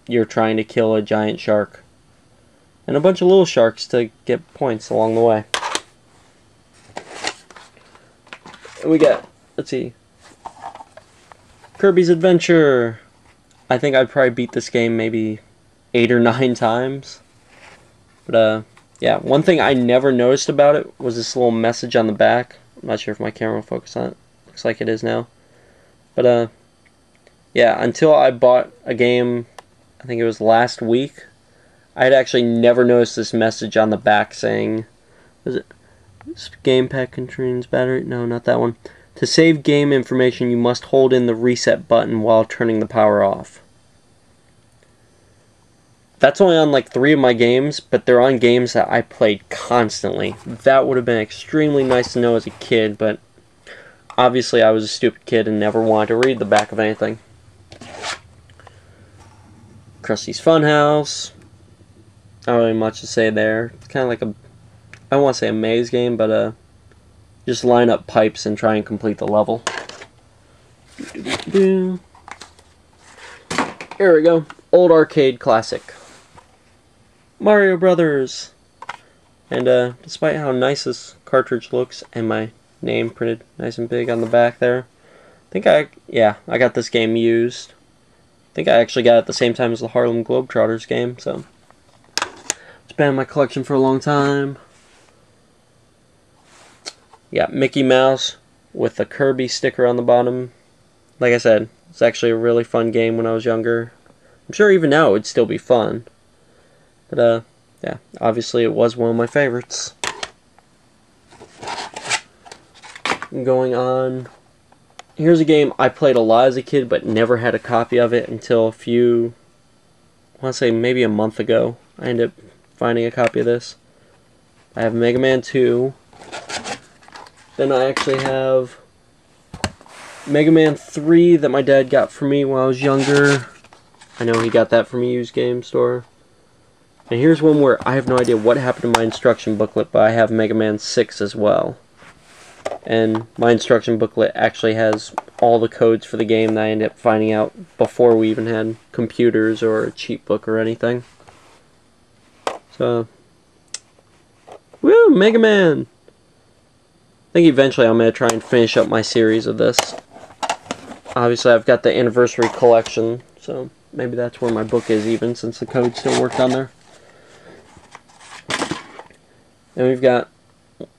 you're trying to kill a giant shark. And a bunch of little sharks to get points along the way. We got, let's see, Kirby's Adventure. I think I'd probably beat this game maybe 8 or 9 times. But, yeah, one thing I never noticed about it was this little message on the back. I'm not sure if my camera will focus on it. Looks like it is now. But, yeah, until I bought a game, I think it was last week, I had actually never noticed this message on the back saying, was it, this game pack contains battery? No, not that one. To save game information, you must hold in the reset button while turning the power off. That's only on like 3 of my games, but they're on games that I played constantly. That would have been extremely nice to know as a kid, but obviously I was a stupid kid and never wanted to read the back of anything. Krusty's Funhouse. Not really much to say there. It's kind of like a, I don't want to say a maze game, but just line up pipes and try and complete the level. Here we go. Old arcade classic. Mario Brothers. And despite how nice this cartridge looks and my name printed nice and big on the back there, I think I got this game used. I think I actually got it at the same time as the Harlem Globetrotters game, so it's been in my collection for a long time. Yeah, Mickey Mouse with the Kirby sticker on the bottom. Like I said, it's actually a really fun game when I was younger. I'm sure even now it would still be fun. But, yeah, obviously it was one of my favorites. Going on. Here's a game I played a lot as a kid, but never had a copy of it until I want to say maybe a month ago. I ended up finding a copy of this. I have Mega Man 2. Then I actually have Mega Man 3 that my dad got for me when I was younger. I know he got that from a used game store. And here's one where I have no idea what happened to my instruction booklet, but I have Mega Man 6 as well. And my instruction booklet actually has all the codes for the game that I ended up finding out before we even had computers or a cheat book or anything. So, woo, Mega Man! I think eventually I'm going to try and finish up my series of this. Obviously I've got the anniversary collection, so maybe that's where my book is even, since the code still worked on there. And we've got,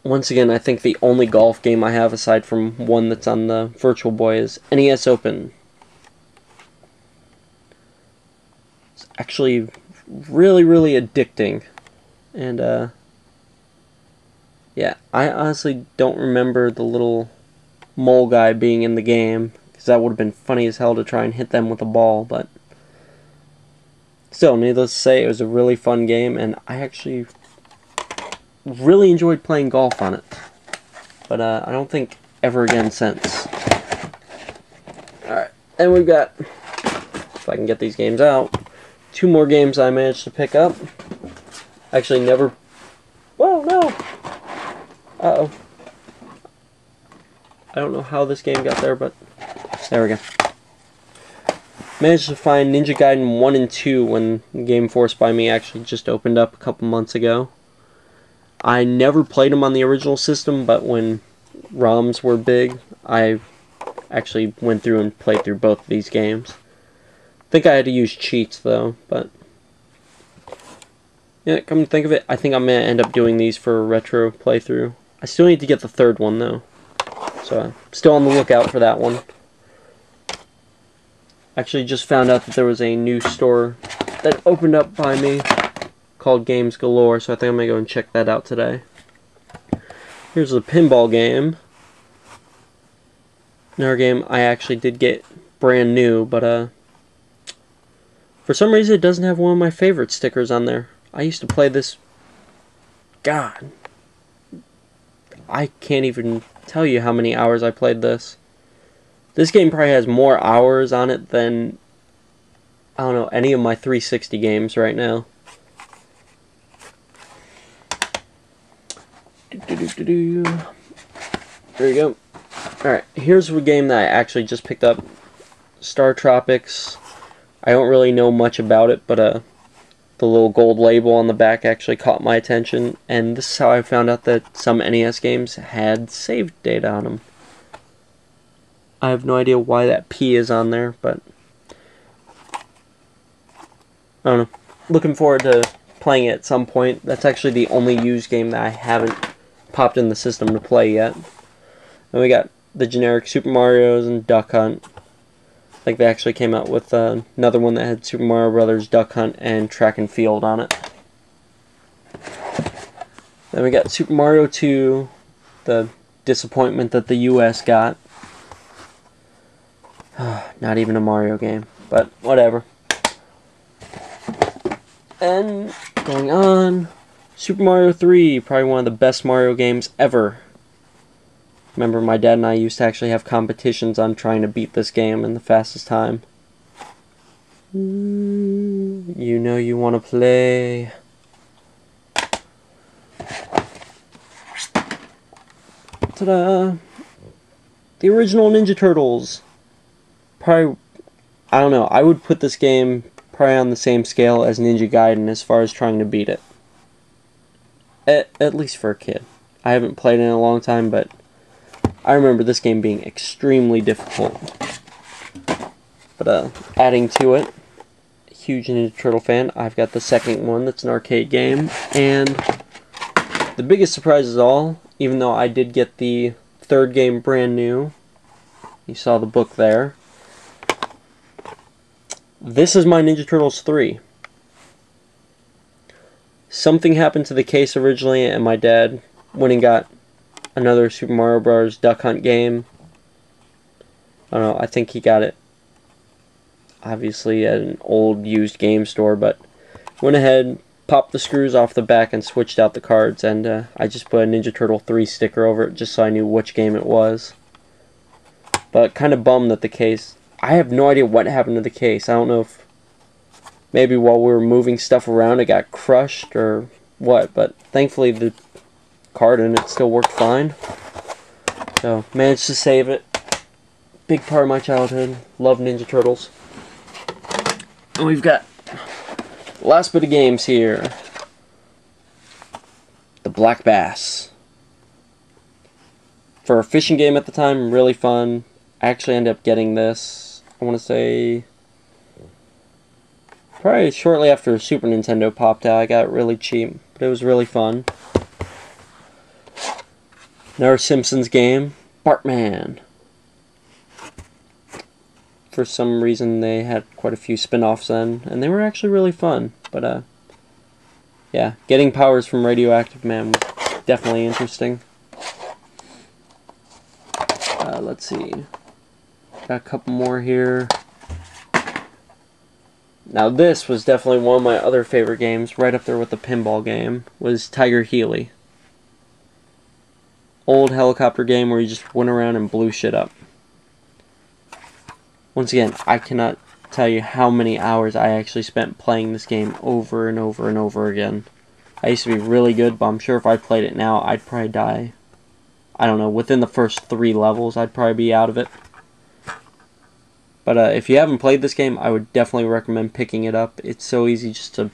once again, I think the only golf game I have aside from one that's on the Virtual Boy is NES Open. It's actually really, really addicting. And, yeah, I honestly don't remember the little mole guy being in the game, because that would have been funny as hell to try and hit them with a ball, but still, needless to say, it was a really fun game, and I actually really enjoyed playing golf on it. But I don't think ever again since. Alright, and we've got, if I can get these games out, 2 more games I managed to pick up. Actually never, whoa, no! Uh-oh. I don't know how this game got there, but there we go. Managed to find Ninja Gaiden 1 and 2 when Game Force by Me actually just opened up a couple months ago. I never played them on the original system, but when ROMs were big, I actually went through and played through both of these games. I think I had to use cheats though, but yeah, come to think of it, I think I'm going to end up doing these for a retro playthrough. I still need to get the 3rd one though, so I'm still on the lookout for that one. Actually just found out that there was a new store that opened up by me called Games Galore, so I think I'm going to go and check that out today. Here's a pinball game. Another game I actually did get brand new, but for some reason it doesn't have one of my favorite stickers on there. I used to play this, God, I can't even tell you how many hours I played this. This game probably has more hours on it than, I don't know, any of my 360 games right now. There we go. Alright, here's a game that I actually just picked up. Star Tropics I don't really know much about it, but the little gold label on the back actually caught my attention, and this is how I found out that some NES games had save data on them. I have no idea why that P is on there, but I don't know. Looking forward to playing it at some point. That's actually the only used game that I haven't popped in the system to play yet. And we got the generic Super Mario's and Duck Hunt. Like they actually came out with another one that had Super Mario Brothers, Duck Hunt, and Track and Field on it. Then we got Super Mario 2, the disappointment that the US got. Not even a Mario game, but whatever. And going on, Super Mario 3, probably one of the best Mario games ever. Remember, my dad and I used to actually have competitions on trying to beat this game in the fastest time. You know you want to play. Ta-da! The original Ninja Turtles. Probably, I don't know, I would put this game probably on the same scale as Ninja Gaiden as far as trying to beat it. At least for a kid. I haven't played it in a long time, but I remember this game being extremely difficult. But adding to it, huge Ninja Turtle fan, I've got the second one that's an arcade game, and the biggest surprise of all, even though I did get the third game brand new, you saw the book there, this is my Ninja Turtles 3. Something happened to the case originally, and my dad went and got another Super Mario Bros. Duck Hunt game. I don't know, I think he got it obviously at an old used game store, but went ahead, popped the screws off the back and switched out the cards, and I just put a Ninja Turtle 3 sticker over it just so I knew which game it was. But kind of bummed that the case, I have no idea what happened to the case. I don't know if maybe while we were moving stuff around it got crushed or what, but thankfully the card in it still worked fine. So, managed to save it. Big part of my childhood. Love Ninja Turtles. And we've got the last bit of games here. The Black Bass. For a fishing game at the time, really fun. I actually ended up getting this, I want to say, probably shortly after Super Nintendo popped out. I got it really cheap, but it was really fun. Another Simpsons game, Bartman. For some reason they had quite a few spin-offs then, and they were actually really fun. But yeah, getting powers from Radioactive Man was definitely interesting. Let's see. Got a couple more here. Now this was definitely one of my other favorite games, right up there with the pinball game, was Tiger Healy. Old helicopter game where you just went around and blew shit up. Once again, I cannot tell you how many hours I actually spent playing this game over and over and over again. I used to be really good, but I'm sure if I played it now, I'd probably die. I don't know, within the first 3 levels, I'd probably be out of it. But if you haven't played this game, I would definitely recommend picking it up. It's so easy just to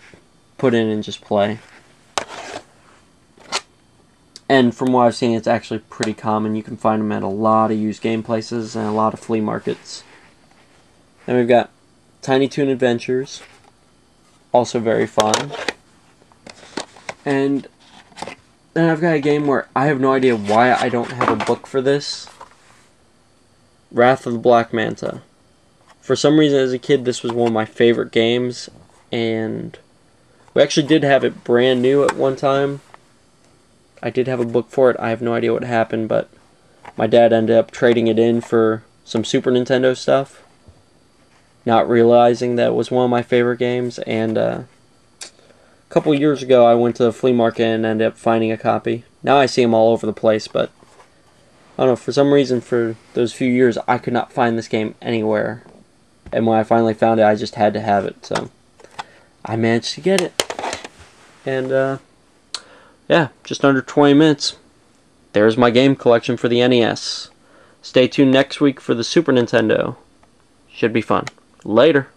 put in and just play. And from what I've seen, it's actually pretty common. You can find them at a lot of used game places and a lot of flea markets. Then we've got Tiny Toon Adventures. Also very fun. And then I've got a game where I have no idea why I don't have a book for this. Wrath of the Black Manta. For some reason as a kid this was one of my favorite games, and we actually did have it brand new at one time. I did have a book for it. I have no idea what happened, but my dad ended up trading it in for some Super Nintendo stuff, not realizing that it was one of my favorite games. And a couple years ago I went to the flea market and ended up finding a copy. Now I see them all over the place, but I don't know, for some reason for those few years I could not find this game anywhere. And when I finally found it, I just had to have it, so I managed to get it. And yeah, just under 20 minutes. There's my game collection for the NES. Stay tuned next week for the Super Nintendo. Should be fun. Later.